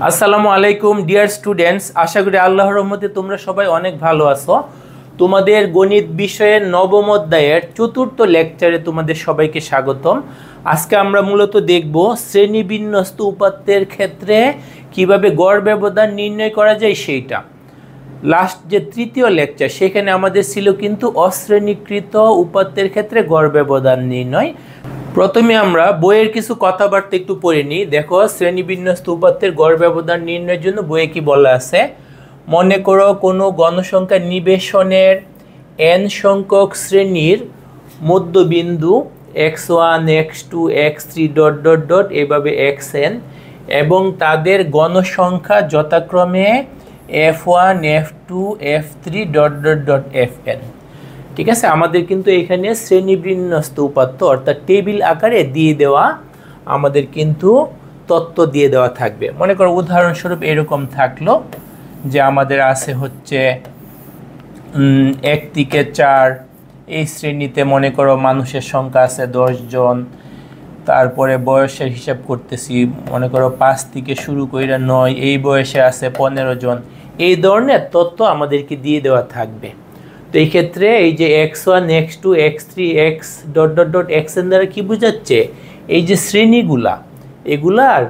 আসসালামু আলাইকুম dear students, আশা করি আল্লাহর রহমতে তোমরা সবাই অনেক ভালো আছো। তোমাদের গণিত বিষয়ের নবম অধ্যায়ের চতুর্থ লেকচারে তোমাদের সবাইকে স্বাগতম। আজকে আমরা মূলত দেখব শ্রেণীবিন্যস্ত উপাত্তের ক্ষেত্রে কিভাবে গড় ব্যবধান নির্ণয় করা যায় সেইটা। লাস্ট যে তৃতীয় লেকচার সেখানে আমাদের ছিল কিন্তু অশ্রেণীকৃত উপাত্তের ক্ষেত্রে গড় ব্যবধান নির্ণয়। প্রথমে আমরা বইয়ের কিছু কথাবার্তা একটু পড়ে নিই। দেখো, শ্রেণীবিন্যস্ত উপাত্তের গড় ব্যবধান নির্ণয়ের জন্য বইয়ে কি বলা আছে। মনে করো কোনো গণসংখ্যা নিবেশনের n সংখ্যক শ্রেণীর মধ্যবিন্দু x1 x2 x3 dot dot dot এভাবে xn এবং তাদের গণসংখ্যা যথাক্রমে f1 f2 f3 dot dot dot fn। ঠিক আছে, আমাদের কিন্তু এখানে শ্রেণীবিন্যস্ত উপাত্ত অর্থাৎ টেবিল আকারে দিয়ে দেওয়া আমাদের কিন্তু তথ্য দিয়ে দেওয়া থাকবে। মনে করো উদাহরণস্বরূপ এরকম থাকলো যে আমাদের আছে হচ্ছে 1 থেকে 4 এই শ্রেণীতে মনে করো মানুষের সংখ্যা আছে 10 জন। তারপরে বয়সের হিসাব করতেছি, মনে করো 5 থেকে শুরু করে 9 এই বয়সে আছে 15 জন। এই ধরনের তথ্য আমাদেরকে দিয়ে দেওয়া থাকবে। তো এই ক্ষেত্রে এই যে x1 x2 x3 x dot dot dot xn দ্বারা কি বোঝাচ্ছে, এই যে শ্রেণীগুলা এগুলার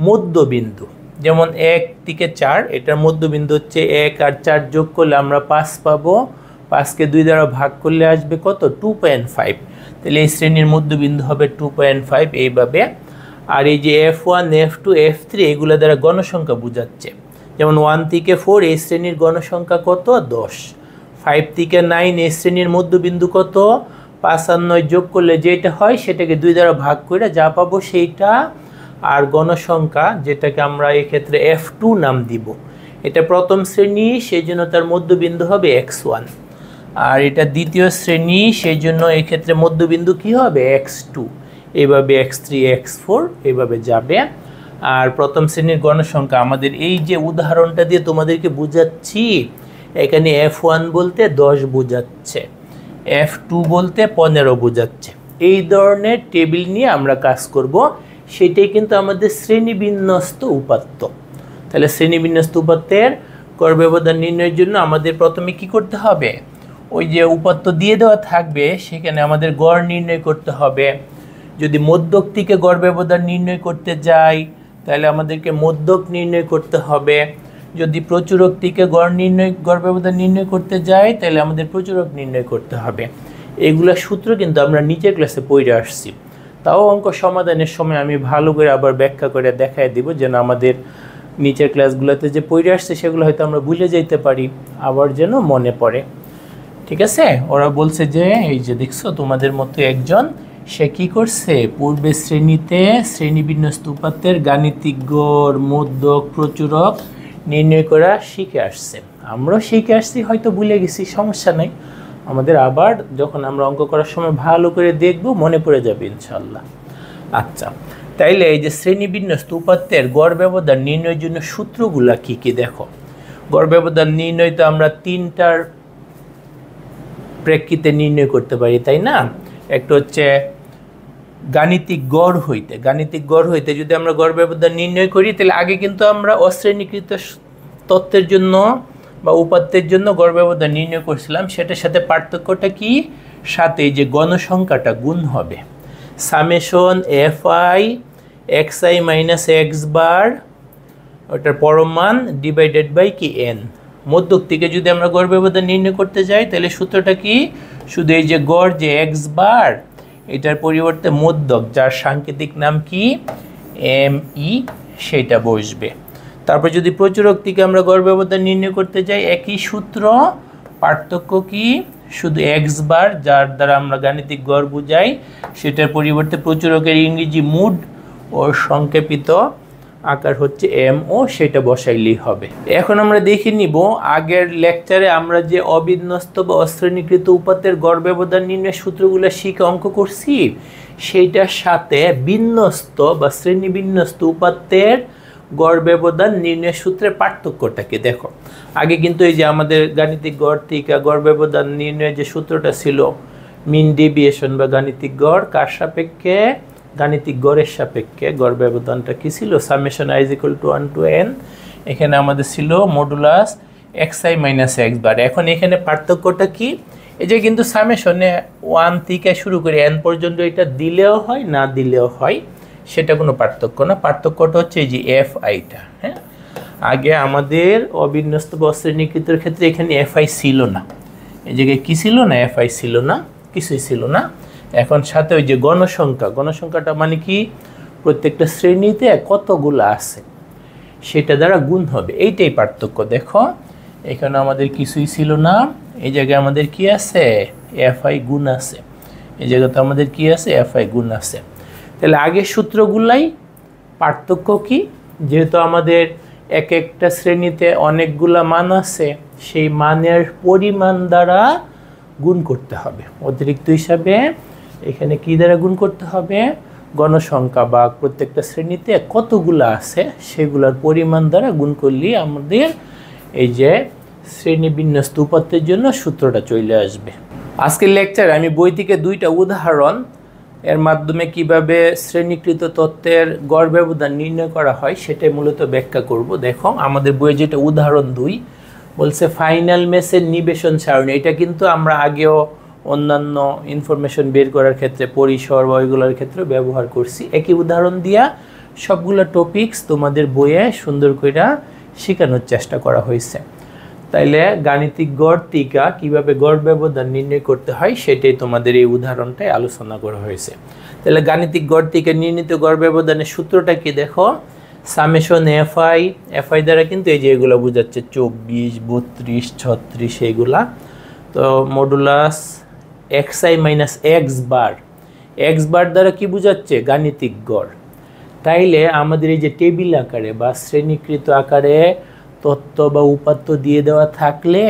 মধ্যবিন্দু। যেমন 1 থেকে 4 এটার মধ্যবিন্দু হচ্ছে 1 আর 4 যোগ করলে আমরা 5 পাবো। 5কে 2 দ্বারা ভাগ করলে আসবে কত, 2.5। তাহলে এই শ্রেণীর মধ্যবিন্দু হবে 2.5 এইভাবে। আর এই যে f1 f2 f3 এগুলা দ্বারা গণসংখ্যা বোঝাচ্ছে। যেমন 1 থেকে 4 এই শ্রেণীর গণসংখ্যা কত, 10। 5 থেকে 9 এই শ্রেণীর মধ্যবিন্দু কত, 5 আর 9 যোগ করলে যেটা হয় সেটাকে 2 দ্বারা ভাগ করে যা পাবো সেইটা। আর গণসংখ্যা যেটাকে আমরা এক্ষেত্রে f2 নাম দিব, এটা প্রথম শ্রেণী সেই জন্য তার মধ্যবিন্দু হবে x1। আর এটা দ্বিতীয় শ্রেণী সেই জন্য এক্ষেত্রে মধ্যবিন্দু কি হবে, x2। এইভাবে x3 x4 এইভাবে যাবে। আর প্রথম শ্রেণীর গণসংখ্যা আমাদের এই যে উদাহরণটা দিয়ে তোমাদেরকে বুঝাচ্ছি, এখানে f1 বলতে 10 বোঝাচ্ছে, f2 বলতে 15 বোঝাচ্ছে। এই ধরনের টেবিল নিয়ে আমরা কাজ করব, সেটাই কিন্তু আমাদের শ্রেণীবিন্যস্ত উপাত্ত। তাহলে শ্রেণীবিন্যস্ত উপাত্তের গড় ব্যবধান নির্ণয়ের জন্য আমাদের প্রথমে কি করতে হবে, ওই যে উপাত্ত দিয়ে দেওয়া থাকবে সেখানে আমাদের গড় নির্ণয় করতে হবে। যদি মধ্যক থেকে গড় ব্যবধান নির্ণয় করতে যাই তাহলে আমাদেরকে মধ্যক নির্ণয় করতে হবে। যদি প্রচুরক থেকে গড় ব্যবধান নির্ণয় করতে যাই তাহলে আমাদের প্রচুরক নির্ণয় করতে হবে। এগুলা সূত্র কিন্তু আমরা নিচের ক্লাসে পড়ে আসছি। তাও অঙ্ক সমাধানের সময় আমি ভালো করে আবার ব্যাখ্যা করে দেখায় দিব, যেন আমাদের নিচের ক্লাসগুলোতে যে পড়ে আসছে সেগুলো হয়তো আমরা ভুলে যেতে পারি, আবার যেন মনে পড়ে। ঠিক আছে, ওরা বলছে যে এই যে দেখছো তোমাদের মতো একজন, সে কি করছে, পূর্বে শ্রেণীতে শ্রেণীবিন্যস্ত উপাত্তের গাণিতিক গড়, মধ্যক, প্রচুরক নির্ণয় করা শিখে আসছে। আমরাও শিখে আসছি, হয়তো ভুলে গেছি, সমস্যা নেই। আমাদের আবার যখন আমরা অঙ্ক করার সময় ভালো করে দেখব, মনে পড়ে যাবে ইনশাল্লাহ। আচ্ছা, তাইলে এই যে শ্রেণীবিন্যস্ত উপাত্তের গড় ব্যবধান নির্ণয়ের জন্য সূত্রগুলা কি কি দেখো। গড় ব্যবধান নির্ণয় তো আমরা তিনটার প্রেক্ষিতে নির্ণয় করতে পারি, তাই না? একটা হচ্ছে গাণিতিক গড় হইতে যদি আমরা গড় ব্যবধান নির্ণয় করি তাহলে আগে কিন্তু আমরা অশ্রেণীকৃত তত্ত্বের জন্য বা উপাত্তের জন্য গড় ব্যবধান নির্ণয় করছিলাম। সেটার সাথে পার্থক্যটা কি, সাথে এই যে গণসংখ্যাটা গুণ হবে, summation fi xi minus X bar ওটার পরম মান ডিভাইডেড বাই কি n। মধ্যক থেকে যদি আমরা গড় ব্যবধান নির্ণয় করতে যাই তাহলে সূত্রটা কি, শুধু এই যে গড় যে এক্স বার এটার পরিবর্তে মধ্যক যার সাংকেতিক নাম কি me সেটা বসবে। তারপর যদি প্রচুরক থেকে আমরা গড় ব্যবধান নির্ণয় করতে যাই একই সূত্র, পার্থক্য কি, শুধু এক্স বার যার দ্বারা আমরা গাণিতিক গড় বুঝাই সেটার পরিবর্তে প্রচুরকের ইংরেজি মুড ও সংক্ষেপিত আকার হচ্ছে mo, সেটা বসাইলেই হবে। এখন আমরা দেখে নিব আগের লেকচারে আমরা যে অবিন্যস্ত বা অশ্রেণীকৃত উপাত্তের গড় ব্যবধান নির্ণয়ের সূত্রগুলো শিখে অঙ্ক করছি, সেইটার সাথে বিন্যস্ত বা শ্রেণীবিন্যস্ত উপাত্তের গড় ব্যবধান নির্ণয়ের সূত্রের পার্থক্যটাকে দেখো। আগে কিন্তু এই যে আমাদের গাণিতিক গড় থেকে গড় ব্যবধান নির্ণয়ের যে সূত্রটা ছিল, মিন ডেভিয়েশন বা গাণিতিক গড় কার সাপেক্ষে, গাণিতিক গড়ের সাপেক্ষে গড় ব্যবধানটা কি ছিল, সামেশন i = 1 to n, এখানে আমাদের ছিল মডুলাস xi - x বার। এখন এখানে পার্থক্যটা কি, এই যে কিন্তু সামেশনে 1 থেকে শুরু করে n পর্যন্ত এটা দিলেও হয় না দিলেও হয়, সেটা কোনো পার্থক্য না। পার্থক্যটা হচ্ছে এই যে fi-টা। হ্যাঁ, আগে আমাদের অবিন্যস্ত বা অশ্রেণীকৃতের ক্ষেত্রে এখানে fi ছিল না, এই জায়গায় কি ছিল না, fi ছিল না, কিছুই ছিল না। এখন সাথে ওই যে গণসংখ্যাটা মানে কি, প্রত্যেকটা শ্রেণীতে কতগুলো আছে সেটা দ্বারা গুণ হবে, এইটাই পার্থক্য। দেখো এখানে আমাদের কিছুই ছিল না, এই জায়গায় আমাদের কি আছে, fi গুণ আছে, এই জায়গাতে আমাদের কি আছে, fi গুণ আছে। তাহলে আগের সূত্রগুলাই পার্থক্য কি, যেহেতু আমাদের এক একটা শ্রেণীতে অনেকগুলা মান আছে, সেই মানের পরিমাণ দ্বারা গুণ করতে হবে। অতিরিক্ত হিসাবে এখানে কি দ্বারা গুণ করতে হবে, গণসংখ্যা বা প্রত্যেকটা শ্রেণীতে কতগুলো আছে সেগুলোর পরিমাণ দ্বারা গুণ করলে আমাদের এই যে শ্রেণী বিন্যস্ত উপাত্তের জন্য সূত্রটা চলে আসবে। আজকের লেকচারে আমি বই থেকে 2টা উদাহরণ এর মাধ্যমে কিভাবে শ্রেণীকৃত তত্ত্বের গড় ব্যবধান নির্ণয় করা হয় সেটাই মূলত ব্যাখ্যা করব। দেখো আমাদের বইয়ে যেটা উদাহরণ 2 বলছে ফাইনাল মেসের নিবেশন সারণী, এটা কিন্তু আমরা আগেও অন্যান্য ইনফরমেশন বের করার ক্ষেত্রে পরিসর বা ওইগুলোর ক্ষেত্রে ব্যবহার করছি। একই উদাহরণ দিয়া সবগুলো টপিকস তোমাদের বইয়ে সুন্দর করে শেখানোর চেষ্টা করা হয়েছে। তাইলে গাণিতিক গড় টিকা কিভাবে গড় ব্যবধান নির্ণয় করতে হয় সেটাই তোমাদের এই উদাহরণটায় আলোচনা করা হয়েছে। তাহলে গাণিতিক গড় টিকা নির্ণীত গড় ব্যবধানের সূত্রটা কি, দেখো সামেশন fi দ্বারা কিন্তু এই যে এগুলো বোঝাচ্ছে 24, 32, 36 এইগুলা। তো মডুলাস xi - x বার, x বার দ্বারা কি বোঝাচ্ছে, গাণিতিক গড়। তাইলে আমাদের এই যে টেবিল আকারে বা শ্রেণীকৃত আকারে তত্ত্ব বা উপাত্ত দিয়ে দেওয়া থাকলে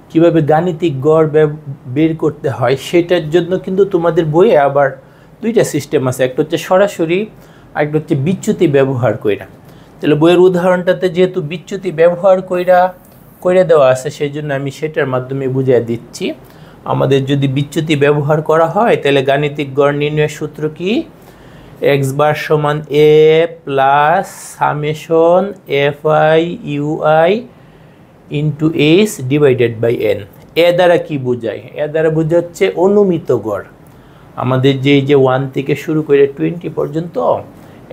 কিভাবে গাণিতিক গড় বের করতে হয় সেটার জন্য কিন্তু তোমাদের বইয়ে আবার 2টা সিস্টেম আছে, একটা হচ্ছে সরাসরি আর একটা হচ্ছে বিচ্যুতি ব্যবহার কইরা। তাহলে বইয়ের উদাহরণটাতে যেহেতু বিচ্যুতি ব্যবহার কইরা দেওয়া আছে সেই জন্য আমি সেটার মাধ্যমে বুঝিয়ে দিচ্ছি। আমাদের যদি বিচ্যুতি ব্যবহার করা হয় তাহলে গাণিতিক গড় নির্ণয়ের সূত্র কি, x বার সমান a plus summation fi ui into h divided by n। এ দ্বারা কি বোঝায়, এ দ্বারা বোঝাচ্ছে অনুমিত গড়। আমাদের যে 1 থেকে শুরু করে 20 পর্যন্ত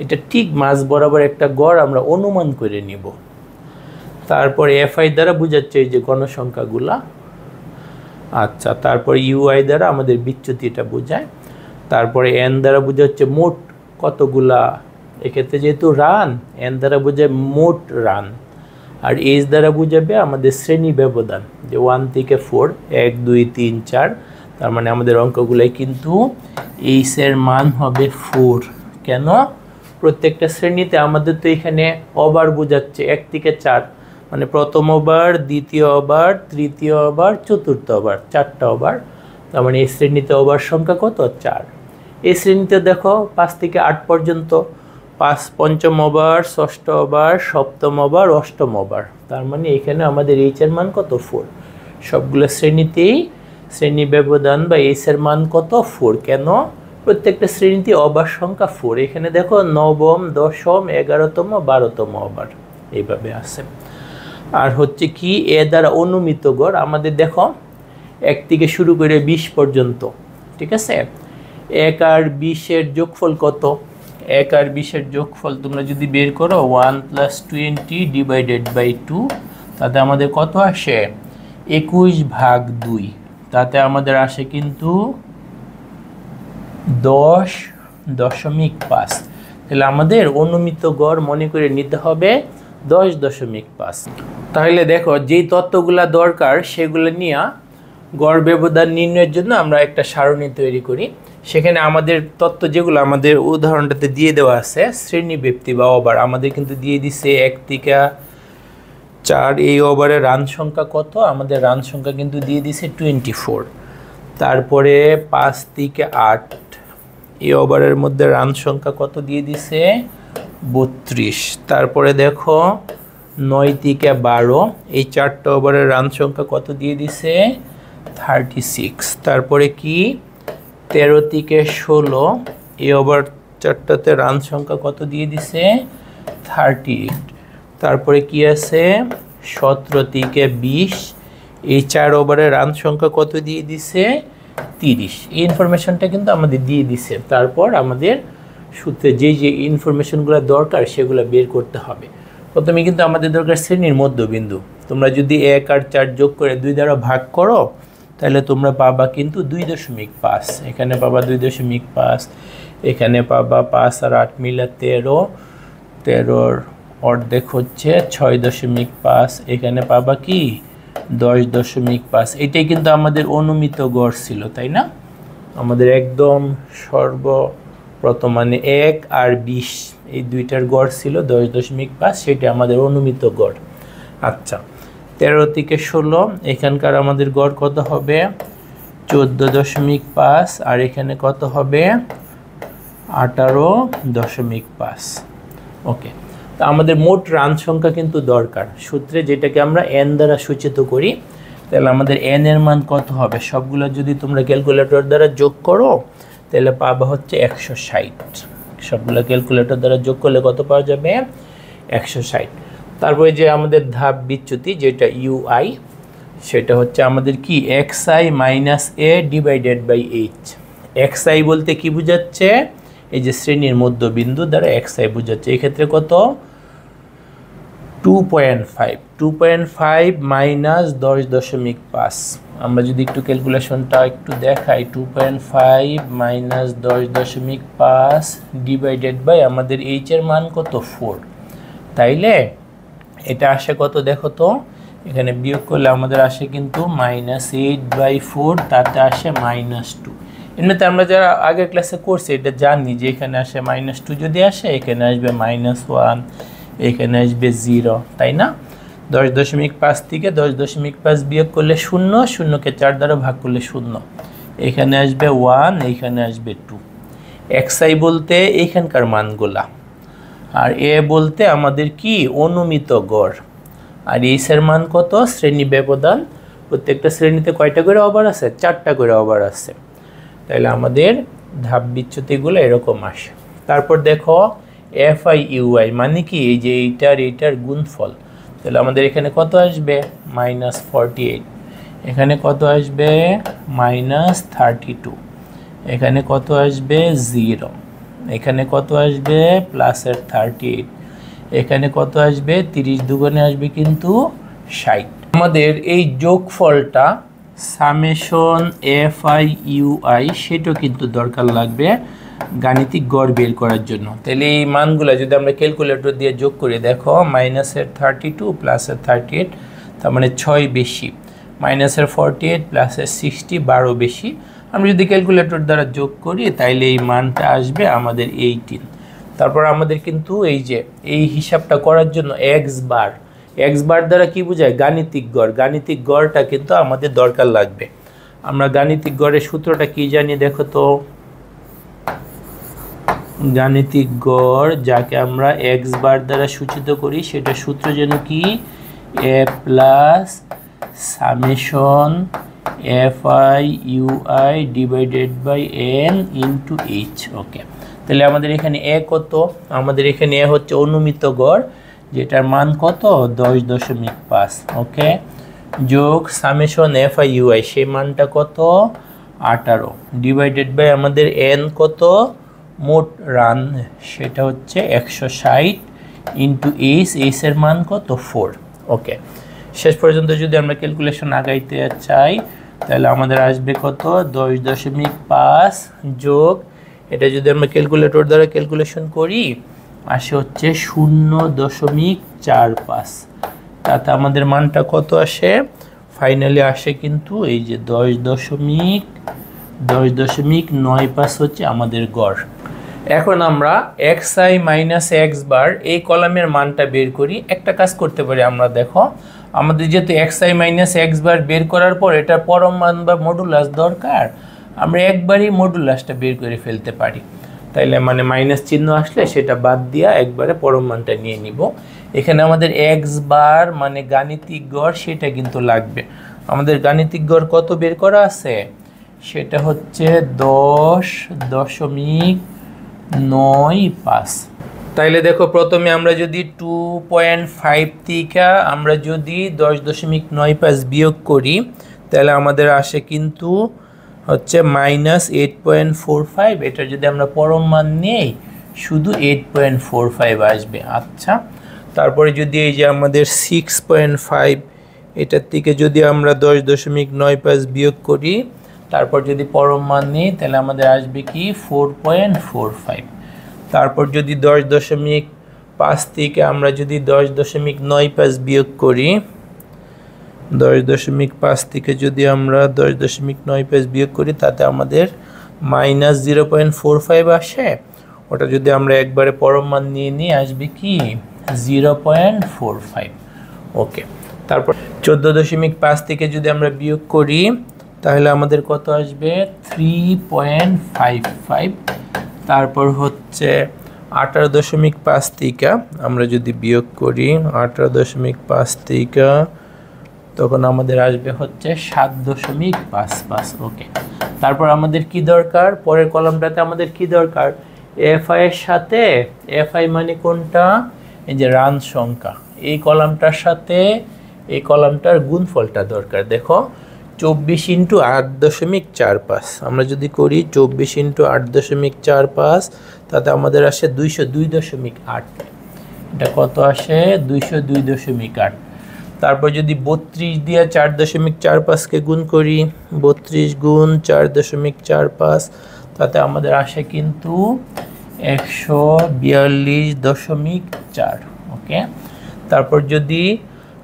এটা ঠিক মাঝ বরাবর একটা গড় আমরা অনুমান করে নিব। তারপরে fi দ্বারা বোঝাচ্ছে এই যে গণসংখ্যাগুলা। আচ্ছা, তারপরে ইউআই দ্বারা আমাদের বিচ্যুতিটা বোঝায়। তারপরে n দ্বারা বোঝাচ্ছে মোট কতগুলা, এক্ষেত্রে যেহেতু রান n দ্বারা বোঝায় মোট রান, আর h দ্বারা বোঝাবে আমাদের শ্রেণী ব্যবধান, যে 1 থেকে 4 1 2 3 4, তার মানে আমাদের অঙ্কগুলাই কিন্তু h এর মান হবে 4। কেন, প্রত্যেকটা শ্রেণীতে আমাদের তো এখানে ওভার বোঝাচ্ছে 1 থেকে 4, মানে প্রথম ওভার, দ্বিতীয় ওভার, তৃতীয় ওভার, চতুর্থ ওভার, 4টা ওভার। তার মানে এই শ্রেণীতে ওভার সংখ্যা কত, 4। এই শ্রেণীতে দেখো 5 থেকে 8 পর্যন্ত 5, পঞ্চম ওভার, ষষ্ঠ ওভার, সপ্তম ওভার, অষ্টম ওভার, তার মানে এখানে আমাদের এইচ এর মান কত, 4। সবগুলো শ্রেণীতেই শ্রেণী ব্যবধান বা এইচ এর মান কত, 4। কেন, প্রত্যেকটা শ্রেণীতে ওভার সংখ্যা 4। এখানে দেখো নবম, দশম, 11তম, 12তম ওভার এইভাবে আছে। আর হচ্ছে কি, এ দ্বারা অনুমিত গড় আমাদের দেখো 1 থেকে শুরু করে 20 পর্যন্ত, ঠিক আছে। 1 আর 20 এর যোগফল কত, 1 আর 20 এর যোগফল তোমরা যদি বের করো 1 + 20 ডিভাইডেড বাই 2, তাতে আমাদের কত আসে, 21/2, তাতে আমাদের আসে কিন্তু 10.5। তাহলে আমাদের অনুমিত গড় মনে করে নিতে হবে 10.5। তাহলে দেখো যেই তত্ত্বগুলা দরকার সেগুলো নিয়ে গড় ব্যবধান নির্ণয়ের জন্য আমরা একটা সারণী তৈরি করি। সেখানে আমাদের তত্ত্ব যেগুলো আমাদের উদাহরণটাতে দিয়ে দেওয়া আছে, শ্রেণী ব্যক্তি বা ওভার আমাদের কিন্তু দিয়ে দিছে 1 থেকে 4, এই ওভারের রান সংখ্যা কত, আমাদের রান সংখ্যা কিন্তু দিয়ে দিছে 24। তারপরে 5 থেকে 8, এই ওভারের মধ্যে রান সংখ্যা কত দিয়ে দিছে, 32। তারপরে দেখো 9 থেকে 12, এই 4টা ওভারের রান সংখ্যা কত দিয়ে দিছে, 36। তারপরে কি 13 থেকে 16, এই ওভার চারটাতে রান সংখ্যা কত দিয়ে দিছে 38। তারপরে কি আছে 17 থেকে 20, এই 4 ওভারে রান সংখ্যা কত দিয়ে দিছে 30। এই ইনফরমেশনটা কিন্তু আমাদের দিয়ে দিছে। তারপর আমাদের সূত্রে যে যে ইনফরমেশনগুলো দরকার সেগুলো বের করতে হবে। প্রথমে কিন্তু আমাদের দরকার শ্রেণীর মধ্যবিন্দু। তোমরা যদি 1 আর 4 যোগ করে 2 দ্বারা ভাগ করো তাহলে তোমরা পাবা কিন্তু 2.5, এখানে পাবা 2.5, এখানে পাবা 5 আর 8 মিলে 13, 13-র অর্ধেক হচ্ছে 6.5, এখানে পাবা কি 10.5। এটাই কিন্তু আমাদের অনুমিত গড় ছিল, তাই না? আমাদের একদম সর্বপ্রথম মানে 1 আর 20 এই দুইটার গড় ছিল 10.5, সেটা আমাদের অনুমিত গড়। আচ্ছা, 13 থেকে 16 এখানকার আমাদের গড় কত হবে 14.5, আর এখানে কত হবে 18.5। ওকে, তো আমাদের মোট রান সংখ্যা কিন্তু দরকার সূত্রে, যেটাকে আমরা n দ্বারা সূচিত করি। তাহলে আমাদের n এর মান কত হবে, সবগুলো যদি তোমরা ক্যালকুলেটর দ্বারা যোগ করো তাহলে পাবা হচ্ছে 160। সবগুলো ক্যালকুলেটর দ্বারা যোগ করলে কত পাওয়া যাবে 160। তারপরে যে আমাদের ধাপ বিচ্যুতি যেটা UI, সেটা হচ্ছে আমাদের কি xi minus a divided by h। xi বলতে কি বোঝাচ্ছে, এই যে শ্রেণীর মধ্যবিন্দু দ্বারা xi বোঝাচ্ছে। এক্ষেত্রে কত 2.5 মাইনাস 10.5। আমরা যদি একটু ক্যালকুলেশনটা একটু দেখাই, 2.5 মাইনাস 10.5 ডিভাইডেড বাই আমাদের h এর মান কত 4। তাইলে এটা আসে কত দেখো তো, এখানে বিয়োগ করলে আমাদের আসে কিন্তু -8/4, তাতে আসে -2। এমনিতে আমরা যারা আগের ক্লাসে করছি এটা জানি যে এখানে আসে -2 যদি আসে এখানে আসবে -1, এখানে আসবে 0, তাই না? 10.5 থেকে 10.5 বিয়োগ করলে 0, 0কে 4 দ্বারা ভাগ করলে 0, এখানে আসবে 1, এখানে আসবে 2। xi বলতে এইখানকার মানগুলা, আর a বলতে আমাদের কি অনুমিত গড়, আর h এর মান কত শ্রেণী ব্যবধান। প্রত্যেকটা শ্রেণীতে কয়টা করে ওভার আছে 4টা করে ওভার আছে। তাহলে আমাদের ধাপ বিচ্যুতিগুলো এরকম আসে। তারপর দেখো fi ui মানে কি, এই যে এইটার গুণফল। তাহলে আমাদের এখানে কত আসবে -48, এখানে কত আসবে -32, এখানে কত আসবে 0, এখানে কত আসবে +38, এখানে কত আসবে 30 দুগুণে আসবে কিন্তু 60। আমাদের এই যোগফলটা সামেশন fi ui সেটাও কিন্তু দরকার লাগবে গাণিতিক গড় বের করার জন্য। তাহলে এই মানগুলো যদি আমরা ক্যালকুলেটর দিয়ে যোগ করি, দেখো -32 +38, তার মানে 6 বেশি, -48 +60 12 বেশি। আমরা যদি ক্যালকুলেটর দ্বারা যোগ করি তাইলে এই মানটা আসবে আমাদের 18। তারপর আমাদের কিন্তু এই যে এই হিসাবটা করার জন্য x বার দ্বারা কি বোঝায় গাণিতিক গড়, গাণিতিক গড়টা কিন্তু আমাদের দরকার লাগবে। আমরা গাণিতিক গড়ের সূত্রটা কি জানি দেখো তো, গাণিতিক গড় যাকে আমরা x বার দ্বারা সূচিত করি সেটা সূত্র যেন কি a plus summation fi ui divided by n into h। Okay, তাহলে আমাদের এখানে a কত, আমাদের এখানে a হচ্ছে অনুমিত গড় যেটার মান কত 10.5। ওকে, যোগ সামেশন fi ui সেই মানটা কত 18, ডিভাইডেড বাই আমাদের n কত মোট রান সেটা হচ্ছে 160 ইন্টু h এর মান কত 4। ওকে, শেষ পর্যন্ত যদি আমরা ক্যালকুলেশন আগাইতে চাই তাহলে আমাদের আসবে কত 10.5 যোগ, এটা যদি আমরা ক্যালকুলেটর দ্বারা ক্যালকুলেশন করি আসে হচ্ছে 0.45, তাতে আমাদের মানটা কত আসে ফাইনালি আসে কিন্তু এই যে 10.95 হচ্ছে আমাদের গড়। এখন আমরা xi মাইনাস x বার এই কলামের মানটা বের করি। একটা কাজ করতে পারি আমরা, দেখো আমাদের যেহেতু xi মাইনাস x বার বের করার পর এটা পরম মান বা মডুলাস দরকার, আমরা একবারই মডুলাসটা বের করে ফেলতে পারি। তাইলে মানে মাইনাস চিহ্ন আসলে সেটা বাদ দিয়া একবারে পরম মানটা নিয়ে নিব। এখানে আমাদের x বার মানে গাণিতিক গড় সেটা কিন্তু লাগবে। আমাদের গাণিতিক গড় কত বের করা আছে, সেটা হচ্ছে 10.95 9.5। তাইলে দেখো প্রথমে আমরা যদি 2.5 থেকে আমরা যদি 10.95 বিয়োগ করি তাহলে আমাদের আসে কিন্তু হচ্ছে -8.45। এটা যদি আমরা পরম মান নেই শুধু 8.45 আসবে। আচ্ছা, তারপরে যদি এই যে আমাদের 6.5 এটার থেকে যদি আমরা 10.95 বিয়োগ করি তারপর যদি পরম মান নিই তাহলে আমাদের আসবে কি 4.45। তারপর যদি 10.5 থেকে আমরা যদি 10.95 বিয়োগ করি, 10.5 থেকে যদি আমরা 10.95 বিয়োগ করি তাতে আমাদের -0.45 আসে। ওটা যদি আমরা একবারে পরম মান নিয়ে নিই আসবে কি 0.45। ওকে, তারপর 14.5 থেকে যদি আমরা বিয়োগ করি তাহলে আমাদের কত আসবে 3.55। তারপর হচ্ছে 18.5 থেকে আমরা যদি বিয়োগ করি 18.5 থেকে তখন আমাদের আসবে হচ্ছে 7.55। ওকে, তারপর আমাদের কি দরকার, পরের কলামটাতে আমাদের কি দরকার, এফআই এর সাথে, এফআই মানে কোনটা, এই যে রান সংখ্যা, এই কলামটার সাথে এই কলামটার গুণফলটা দরকার। দেখো 24 × 8.45 আমরা যদি করি 24 × 8.45 তাতে আমাদের আসে 202.8। এটা কত আসে 202.8। তারপর যদি 32 দিয়ে 4.45কে গুণ করি, 32 গুণ 4.45 তাতে আমাদের আসে কিন্তু 142.4। ওকে, তারপর যদি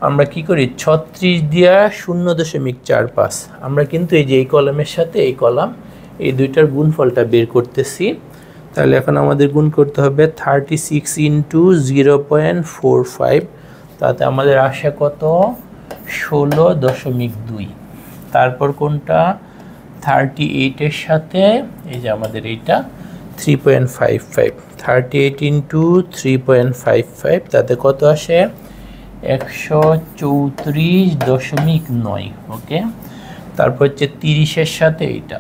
আমরা কি করি 36 দিয়া 0.45 আমরা কিন্তু এই যে এই কলামের সাথে এই কলাম এই দুইটার গুণফলটা বের করতেছি। তাহলে এখন আমাদের গুণ করতে হবে 36 × 0.45 তাতে আমাদের আসে কত 16.2। তারপর কোনটা 38 এর সাথে এই যে আমাদের এইটা 3.55, 38 × 3.55 তাতে কত আসে 134.9। ওকে, তারপর হচ্ছে 30 এর সাথে এইটা,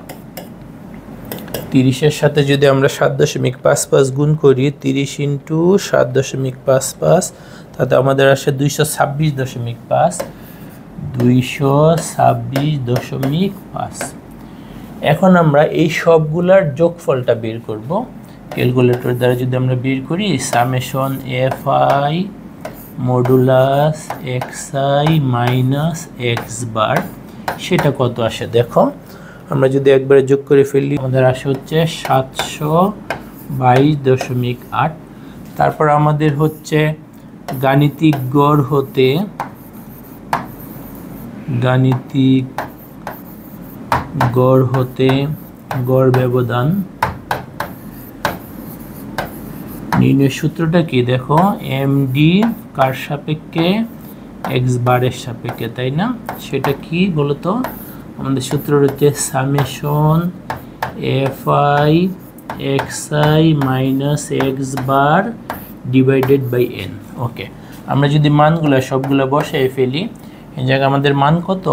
30 এর সাথে যদি আমরা 7.55 গুণ করি 30 × 7.55 তাতে আমাদের আসে 226.5, 226.5। এখন আমরা এই সবগুলার যোগফলটা বের করব ক্যালকুলেটর দ্বারা। যদি আমরা বের করি summation FI modulus xi minus X bar, সেটা কত আসে দেখো, আমরা যদি একবারে যোগ করে ফেলি আমাদের আসে হচ্ছে 722.8। তারপর আমাদের হচ্ছে গাণিতিক গড় হতে গড় ব্যবধান নির্ণয়ের সূত্রটা কি দেখো, এমডি কার সাপেক্ষে এক্স বারের সাপেক্ষে, তাই না? সেটা কি বলতো, আমাদের সূত্র হচ্ছে summation FI xi minus X bar divided by N. Okay, আমরা যদি মানগুলো সবগুলো বসাই ফেলি এই জায়গায় আমাদের মান কত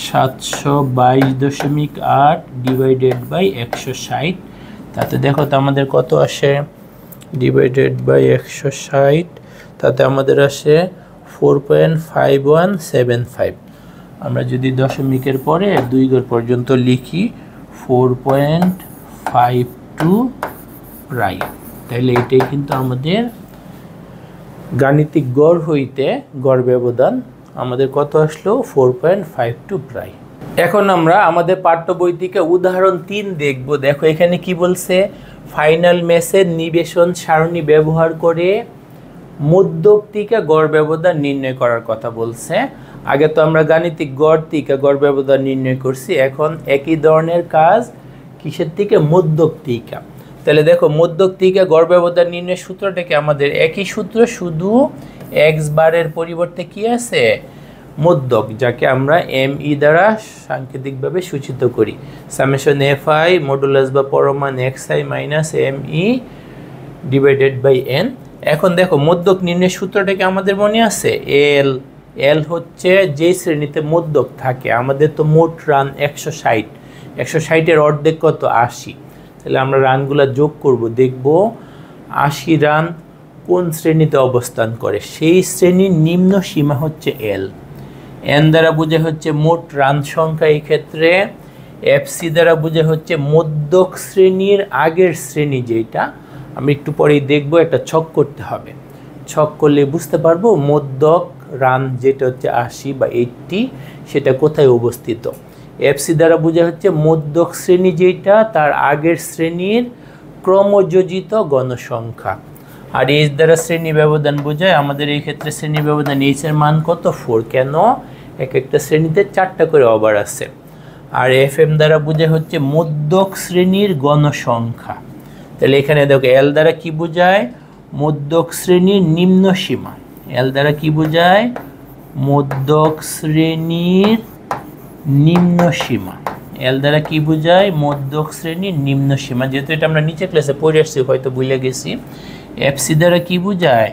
722.8 ডিভাইডেড বাই 160। তাতে দেখো তো আমাদের কত আসে ডিভাইডেড বাই 160 তাতে আমাদের আসে 4.5175। আমরা যদি দশমিকের পরে 2 ঘর পর্যন্ত লিখি 4.52 প্রায়, তাহলে এটাই কিন্তু আমাদের গাণিতিক গড় হইতে গড় ব্যবধান আমাদের কত আসলো 4.52 প্রায়। এখন আমরা আমাদের পাঠ্য বই থেকে উদাহরণ 3 দেখব। দেখো এখানে কি বলছে, ফাইনাল মেসের নিবেশন সারণী ব্যবহার করে মধ্যক থেকে গড় ব্যবধান নির্ণয় করার কথা বলছে। আগে তো আমরা গাণিতিক গড় থেকে গড় ব্যবধান নির্ণয় করছি, এখন একই ধরনের কাজ কিসের থেকে, মধ্যক থেকে। তাহলে দেখো মধ্যক থেকে গড় ব্যবধান নির্ণয়ের সূত্রটাকে আমাদের একই সূত্র, শুধু এক্স বারের পরিবর্তে কি আছে মধ্যক, যাকে আমরা এমই দ্বারা সাংকেতিকভাবে সূচিত করি, সামেশন এফআই মডুলাস বা পরমান xi minus M E divided by N. এখন দেখো মধ্যক নির্ণয়ের সূত্রটাকে আমাদের মনে আছে, এল, এল হচ্ছে যে শ্রেণীতে মধ্যক থাকে। আমাদের তো মোট রান 160, 160-এর অর্ধেক কত 80, তাহলে আমরা রানগুলো যোগ করব, দেখব 80 রান কোন শ্রেণীতে অবস্থান করে। সেই শ্রেণীর নিম্ন সীমা হচ্ছে এল। এন দ্বারা বোঝা হচ্ছে মোট রান সংখ্যা, এই ক্ষেত্রে এফসি দ্বারা বোঝা হচ্ছে মধ্যক শ্রেণীর আগের শ্রেণী যেটা। আমি একটু পরেই দেখব, একটা ছক করতে হবে, ছক করলে বুঝতে পারবো মধ্যক রান যেটা হচ্ছে 80 বা 80 সেটা কোথায় অবস্থিত। এফসি দ্বারা বোঝা হচ্ছে মধ্যক শ্রেণী যেটা তার আগের শ্রেণীর ক্রমযোজিত গণসংখ্যা। আর এইচ দ্বারা শ্রেণী ব্যবধান বোঝায়, আমাদের এই ক্ষেত্রে শ্রেণী ব্যবধান এইচ এর মান কত 4, কেন এক একটা শ্রেণীতে 4টা করে ওভার আছে। আর এফ এম দ্বারা বোঝা হচ্ছে মধ্যক শ্রেণীর গণসংখ্যা। তাহলে এখানে দেখো এল দ্বারা কি বোঝায়, মধ্যক শ্রেণীর নিম্ন সীমা। এল দ্বারা কি বোঝায়, মধ্যক শ্রেণীর নিম্ন সীমা। এল দ্বারা কি বোঝায়, মধ্যক শ্রেণীর নিম্ন সীমা। যেহেতু এটা আমরা নিচে ক্লাসে পড়ে আসছি, হয়তো ভুলে গেছি। এফসি দ্বারা কি বোঝায়,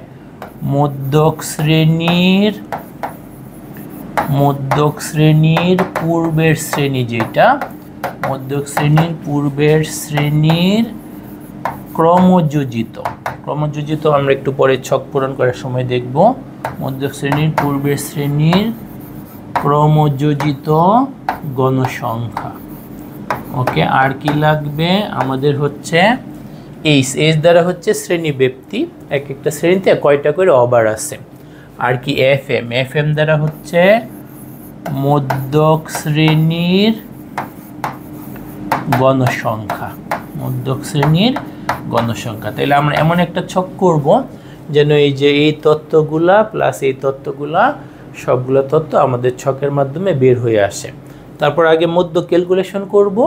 মধ্যক শ্রেণীর পূর্বের শ্রেণী যেটা, মধ্যক শ্রেণীর পূর্বের শ্রেণীর ক্রমযোজিত। আমরা একটু পরে ছক পূরণ করার সময় দেখব। মধ্যক শ্রেণীর পূর্বের শ্রেণীর ক্রমযোজিত গণসংখ্যা। ওকে, আর কি লাগবে আমাদের হচ্ছে এইচ। এইচ দ্বারা হচ্ছে শ্রেণী ব্যক্তি, এক একটা শ্রেণীতে কয়টা করে ওভার আছে। আর কি এফ এম। এফ এম দ্বারা হচ্ছে মধ্যক শ্রেণীর গণসংখ্যা। মধ্যক শ্রেণীর গণসংখ্যা। তাহলে আমরা এমন একটা ছক করব যেন এই যে এই তথ্যগুলা প্লাস এই তথ্যগুলা সবগুলো তথ্য আমাদের ছকের মাধ্যমে বের হয়ে আসে। তারপর আগে মধ্য ক্যালকুলেশন করব,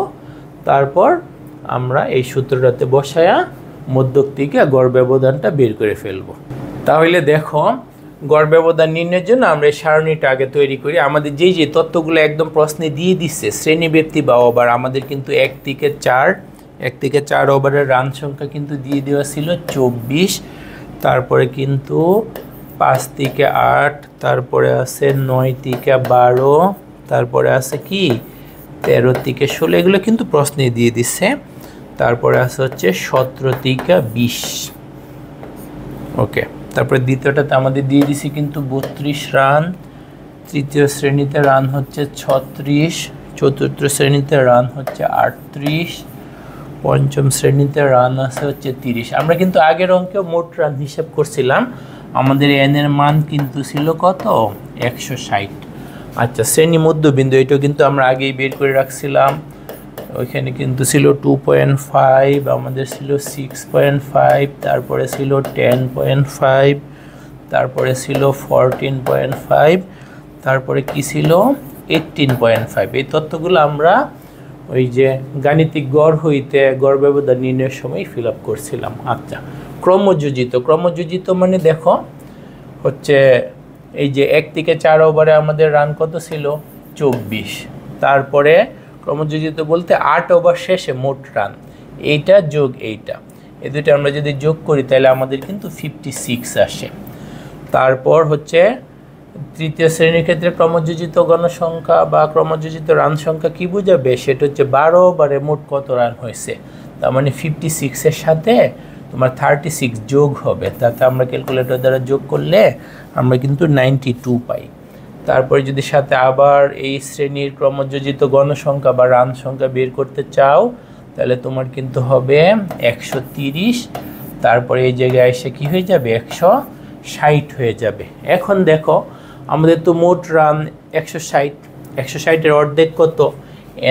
তারপর আমরা এই সূত্রটাতে বসায়া মধ্যক থেকে গড় ব্যবধানটা বের করে ফেলব। তাহলে দেখো, গড় ব্যবধান নির্ণয়ের জন্য আমরা এই সারণীটা আগে তৈরি করি। আমাদের যেই যে তথ্যগুলো একদম প্রশ্নে দিয়ে দিচ্ছে, শ্রেণী ব্যক্তি বা ওভার, আমাদের কিন্তু 1 থেকে 4 ওভারের রান সংখ্যা কিন্তু দিয়ে দেওয়া ছিল 24। তারপরে কিন্তু 5 থেকে 8, তারপরে আছে 9 থেকে 12, তারপরে আছে কি 13 থেকে 16, এগুলো কিন্তু প্রশ্নে দিয়ে দিচ্ছে। তারপরে আছে হচ্ছে 17 থেকে 20। ওকে, তারপরে দ্বিতীয়টাতে আমাদের দিয়ে দিছি কিন্তু 32 রান। তৃতীয় শ্রেণীতে রান হচ্ছে 36, চতুর্থ শ্রেণীতে রান হচ্ছে 38, পঞ্চম শ্রেণীতে রান আছে হচ্ছে 30। আমরা কিন্তু আগের অঙ্কে মোট রান হিসাব করছিলাম, আমাদের এন এর মান কিন্তু ছিল কত 160। আচ্ছা, শ্রেণী মধ্যবিন্দু এটাও কিন্তু আমরা আগেই বের করে রাখছিলাম। ওইখানে কিন্তু ছিল 2.5, আমাদের ছিল 6.5, তারপরে ছিল 10.5, তারপরে ছিল 14.5, তারপরে কি ছিল 18.5। এই তথ্যগুলো আমরা ওই যে গাণিতিক গড় হইতে গড় ব্যবধান নির্ণয়ের সময় ফিল আপ করছিলাম। আচ্ছা, ক্রমযোজিত মানে দেখো হচ্ছে এই যে 1 থেকে 4 ওভারে আমাদের রান কত ছিল 24। তারপরে ক্রমযোজিত বলতে 8 ওভার শেষে মোট রান, এইটা যোগ এইটা, এই দুটো আমরা যদি যোগ করি তাহলে আমাদের কিন্তু 56 আসে। তারপর হচ্ছে তৃতীয় শ্রেণীর ক্ষেত্রে ক্রমযোজিত গণসংখ্যা বা ক্রমযোজিত রান সংখ্যা কি বোঝাবে, সেটা হচ্ছে 12 ওভারে মোট কত রান হয়েছে, তার মানে 56-এর সাথে তোমার 36 যোগ হবে, তাতে আমরা ক্যালকুলেটর দ্বারা যোগ করলে আমরা কিন্তু 92 পাই। তারপরে যদি সাথে আবার এই শ্রেণীর ক্রমযোজিত গণসংখ্যা বা রান সংখ্যা বের করতে চাও তাহলে তোমার কিন্তু হবে 130। তারপরে এই জায়গায় এসে কি হয়ে যাবে 160 হয়ে যাবে। এখন দেখো আমাদের তো মোট রান 160-এর অর্ধেক কত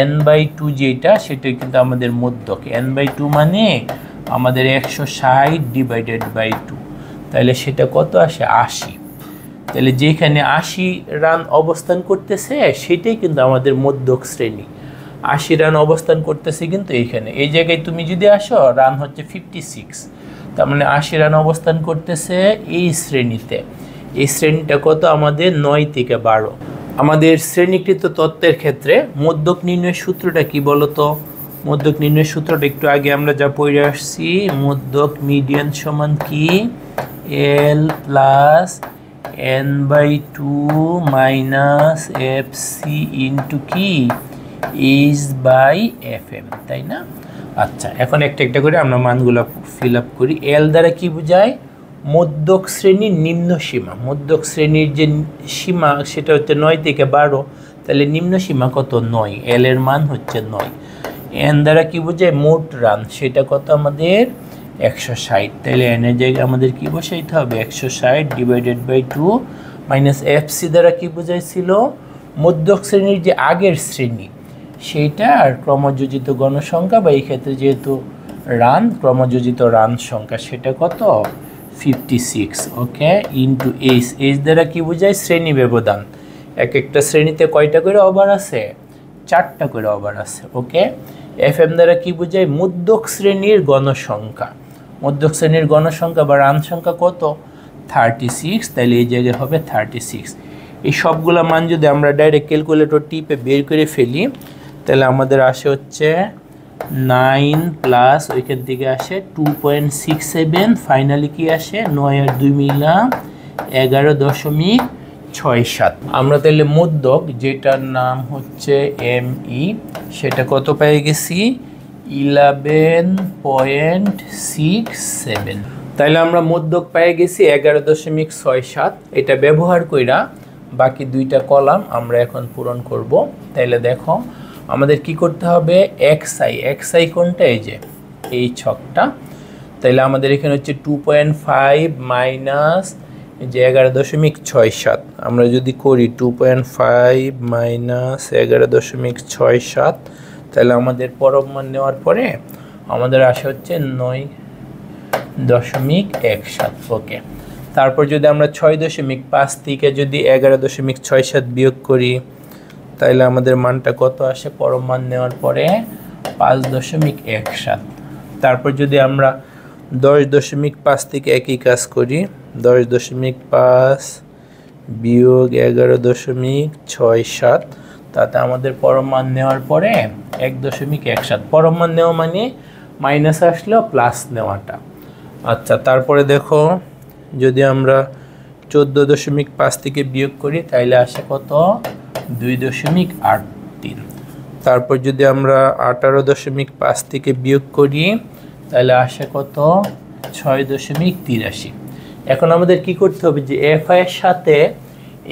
n/2 যেটা, সেটাই কিন্তু আমাদের মধ্যক। n/2 মানে আমাদের 160/2, তাহলে সেটা কত আসে 80। তাহলে যেখানে 80 রান অবস্থান করতেছে সেটাই কিন্তু আমাদের মধ্যক শ্রেণী। 80 রান অবস্থান করতেছে কিন্তু এইখানে, এই জায়গায় তুমি যদি আসো রান হচ্ছে 56, তার মানে 80 রান অবস্থান করতেছে এই শ্রেণীতে। এই শ্রেণীটা কত আমাদের 9 থেকে 12। আমাদের শ্রেণীকৃত তত্ত্বের ক্ষেত্রে মধ্যক নির্ণয়ের সূত্রটা কি বলতো? মধ্যক নির্ণয়ের সূত্রটা একটু আগে আমরা যা পড়ে আসছি, মধ্যক মিডিয়ান সমান কি L plus n/2 minus FC into কি H/FM, তাই না? আচ্ছা, এখন একটা একটা করে আমরা মানগুলো ফিল আপ করি। এল দ্বারা কি বোঝায়? মধ্যক শ্রেণীর নিম্ন সীমা। মধ্যক শ্রেণীর যে সীমা সেটা হচ্ছে 9 থেকে 12, তাহলে নিম্ন সীমা কত? 9। এল এর মান হচ্ছে 9। এন দ্বারা কি বোঝায়? মোট রান, সেটা কত আমাদের? 160। তাহলে এন এর জায়গায় আমাদের কি বসাইতে হবে? 160 divided by 2 minus F C দ্বারা কি বোঝাইছিল? মধ্যক শ্রেণীর যে আগের শ্রেণী সেইটা আর ক্রমযোজিত গণসংখ্যা, বা এই ক্ষেত্রে যেহেতু রান, ক্রমযোজিত রান সংখ্যা, সেটা কত? 56। ওকে, ইন্টু এইচ। এইচ দ্বারা কি বোঝায়? শ্রেণী ব্যবধান। এক একটা শ্রেণীতে কয়টা করে ওভার আছে? 4টা করে ওভার আছে। ওকে, এফ এম দ্বারা কি বোঝায়? মধ্যক শ্রেণীর গণসংখ্যা। মধ্যক শ্রেণীর গণসংখ্যা বা রান সংখ্যা কত? 36। তাহলে এই জায়গায় হবে 36। এই সবগুলা মান যদি আমরা ডাইরেক্ট ক্যালকুলেটর টিপে বের করে ফেলি, তাহলে আমাদের আসে হচ্ছে 9 প্লাস ওইখান থেকে আসে 2.67, ফাইনালি কি আসে? 9 আর 2 মিলা 11.67। আমরা তাহলে মধ্যক, যেটার নাম হচ্ছে এম ই, সেটা কত পেয়ে গেছি? 11.67। তাহলে আমরা মধ্যক পেয়ে গেছি 11.67। এটা ব্যবহার কইরা বাকি দুইটা কলাম আমরা এখন পূরণ করব। তাইলে দেখো আমাদের কি করতে হবে? এক্সআই। এক্সআই কোনটা? এই যে এই ছকটা। তাইলে আমাদের এখানে হচ্ছে 2.5 মাইনাস যে 11.67। আমরা যদি করি 2.5 মাইনাস 11.67, তাহলে আমাদের পরম মান নেওয়ার পরে আমাদের আসে হচ্ছে 9.17। ওকে, তারপর যদি আমরা 6.5 থেকে যদি 11.67 বিয়োগ করি, তাইলে আমাদের মানটা কত আসে? পরম মান নেওয়ার পরে 5.17। তারপর যদি আমরা 10.5 থেকে একই কাজ করি, 10.5 বিয়োগ 11.67, তাতে আমাদের পরম মান নেওয়ার পরে 1.17। পরম মান নেওয়া মানে মাইনাস আসলেও প্লাস নেওয়াটা। আচ্ছা, তারপরে দেখো যদি আমরা 14.5 থেকে বিয়োগ করি, তাইলে আসে কত? 2.83। তারপর যদি আমরা 18.5 থেকে বিয়োগ করি, তাহলে আসে কত? 6.83। এখন আমাদের কি করতে হবে? যে এফআই এর সাথে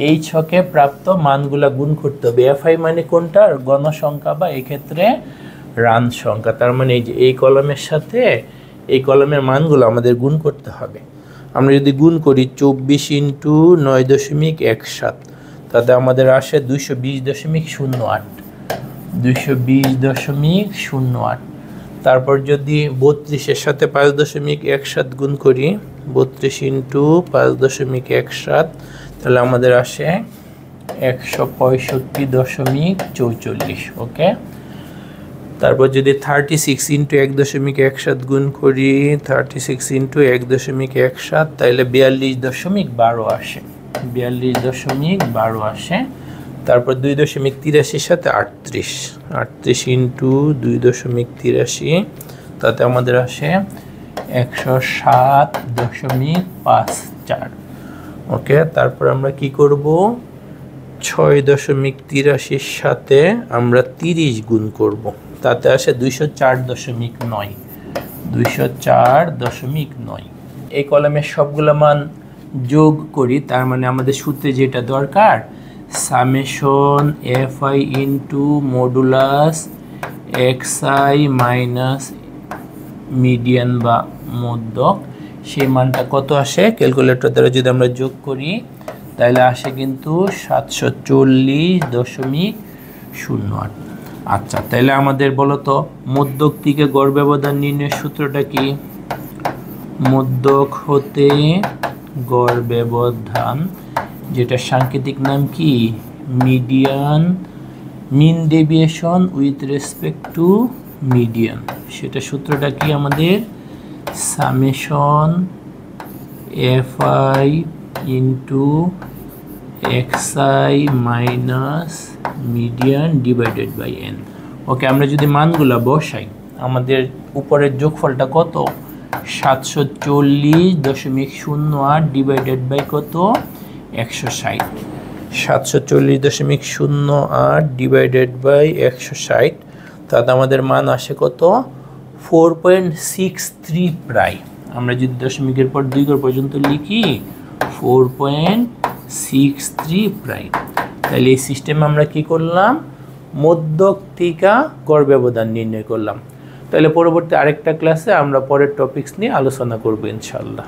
এই ছকে প্রাপ্ত মানগুলা গুণ করতে হবে। এফআই মানে কোনটা? গণসংখ্যা, বা এই ক্ষেত্রে রান সংখ্যা। তার মানে এই যে এই কলমের সাথে এই কলমের মানগুলো আমাদের গুণ করতে হবে। আমরা যদি গুণ করি 24 ইন্টু 9.17, তাতে আমাদের আসে 220.08। 220.08। তারপর যদি 32-এর সাথে 5.17 গুণ করি, 32 ইন্টু 5.17, তাহলে আমাদের আসে 165.44। ওকে, তারপর যদি 36 ইন্টু 1.17 গুণ করি, 36 ইন্টু 1.17, তাহলে 42.12 আসে। 42.12 আসে। তারপর 2.83 সাথে 38 ইন্টু 2.83, তাতে আমাদের আসে 107.54। ওকে, তারপর আমরা কি করব? 6.83 সাথে আমরা 30 গুণ করব, তাতে আসে 204.9। 204.9। এই কলামের সবগুলো মান যোগ করি, তার মানে আমাদের সূত্রে যেটা দরকার, summation FI into modulus XI minus median বা মধ্যক, সেই মানটা কত আসে? ক্যালকুলেটর দ্বারা যদি আমরা যোগ করি, তাহলে আসে কিন্তু 740.08। আচ্ছা, তাহলে আমাদের বলো তো মধ্যক থেকে গড় ব্যবধান নির্ণয়ের সূত্রটা কি? মধ্যক হতে গড় ব্যবধান, যেটা সাংকেতিক নাম কি? Median, mean deviation with respect to median. সেটা সূত্রটা কি আমাদের? Summation FI into XI minus median divided by N. Okay, আমরা যদি মানগুলো বসাই, আমাদের উপরের যোগফলটা কত? 740.08 ডিভাইডেড বাই কত? 160। 740.08 ডিভাইডেড বাই 160, তাতে আমাদের মান আসে কত? 4.63 প্রায়। আমরা যদি দশমিকের পর 2 ঘর পর্যন্ত লিখি 4.63 প্রায়, তাহলে এই সিস্টেমে আমরা কি করলাম, মধ্যক থেকে গড় ব্যবধান নির্ণয় করলাম। তাহলে পরবর্তী আরেকটা ক্লাসে আমরা পরের টপিকস নিয়ে আলোচনা করব ইনশাআল্লাহ।